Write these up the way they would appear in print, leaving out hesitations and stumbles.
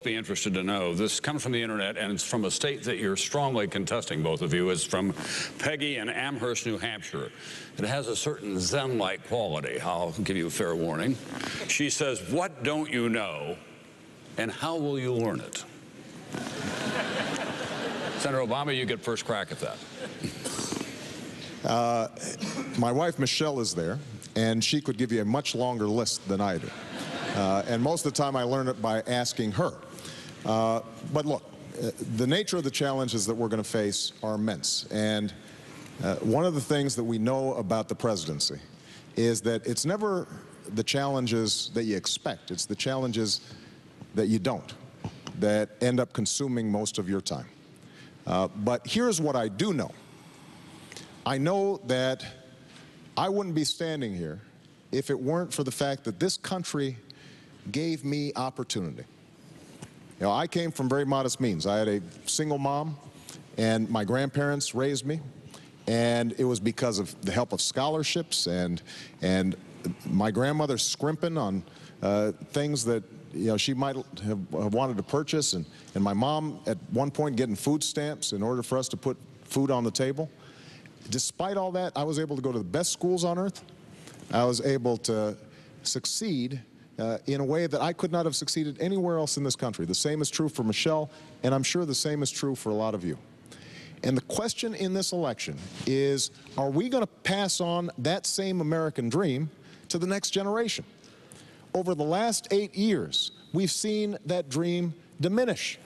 Be interested to know. This comes from the internet, and it's from a state that you're strongly contesting, both of you. It's from Peggy in Amherst, New Hampshire. It has a certain Zen-like quality. I'll give you a fair warning. She says, "What don't you know, and how will you learn it?" Senator Obama, you get first crack at that. My wife, Michelle, is there, and she could give you a much longer list than I do. And most of the time I learn it by asking her. But look, the nature of the challenges that we're going to face are immense. And one of the things that we know about the presidency is that it's never the challenges that you expect. It's the challenges that you don't, that end up consuming most of your time. But here's what I do know. I know that I wouldn't be standing here if it weren't for the fact that this country gave me opportunity. You know, I came from very modest means. I had a single mom, and my grandparents raised me, and it was because of the help of scholarships and my grandmother scrimping on things that, you know, she might have wanted to purchase, and my mom at one point getting food stamps in order for us to put food on the table. Despite all that, I was able to go to the best schools on earth. I was able to succeed in a way that I could not have succeeded anywhere else in this country. The same is true for Michelle, and I'm sure the same is true for a lot of you. And the question in this election is, are we going to pass on that same American dream to the next generation? Over the last 8 years, we've seen that dream diminish.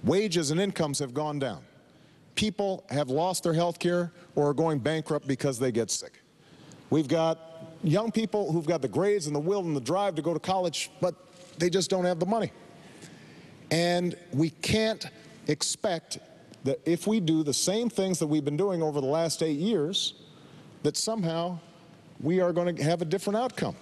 Wages and incomes have gone down. People have lost their health care or are going bankrupt because they get sick. We've got young people who've got the grades and the will and the drive to go to college, but they just don't have the money. And we can't expect that if we do the same things that we've been doing over the last 8 years, that somehow we are going to have a different outcome.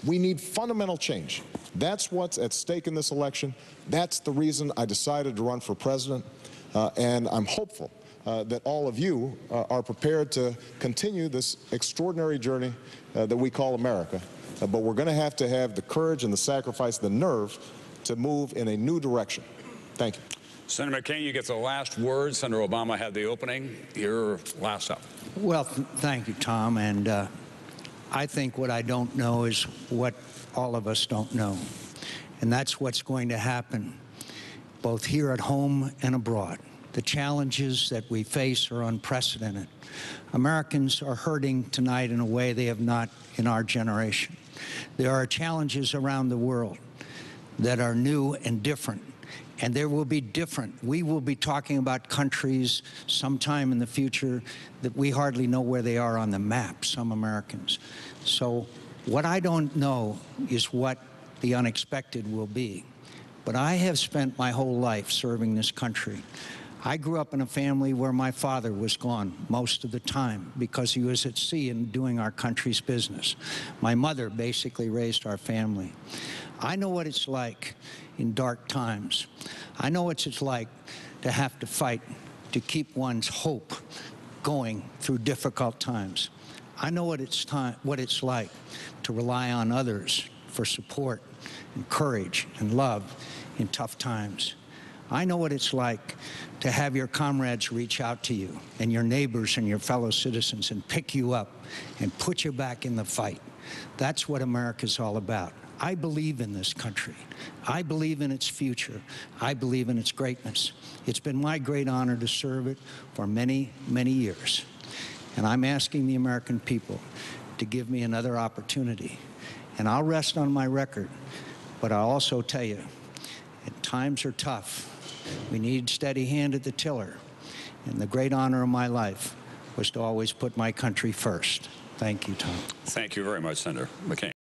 We need fundamental change. That's what's at stake in this election. That's the reason I decided to run for president, and I'm hopeful that all of you are prepared to continue this extraordinary journey that we call America. But we're going to have the courage and the sacrifice, the nerve to move in a new direction. Thank you. Senator McCain, you get the last word. Senator Obama had the opening. You're last up. Well, thank you, Tom. And I think what I don't know is what all of us don't know. And that's what's going to happen both here at home and abroad. The challenges that we face are unprecedented. Americans are hurting tonight in a way they have not in our generation. There are challenges around the world that are new and different, and there will be different. We will be talking about countries sometime in the future that we hardly know where they are on the map, some Americans. So what I don't know is what the unexpected will be. But I have spent my whole life serving this country. I grew up in a family where my father was gone most of the time because he was at sea and doing our country's business. My mother basically raised our family. I know what it's like in dark times. I know what it's like to have to fight to keep one's hope going through difficult times. I know what it's like to rely on others for support and courage and love in tough times. I know what it's like to have your comrades reach out to you and your neighbors and your fellow citizens and pick you up and put you back in the fight. That's what America's all about. I believe in this country. I believe in its future. I believe in its greatness. It's been my great honor to serve it for many, many years. And I'm asking the American people to give me another opportunity. And I'll rest on my record, but I'll also tell you, times are tough. We need steady hand at the tiller. And the great honor of my life was to always put my country first. Thank you, Tom. Thank you very much, Senator McCain.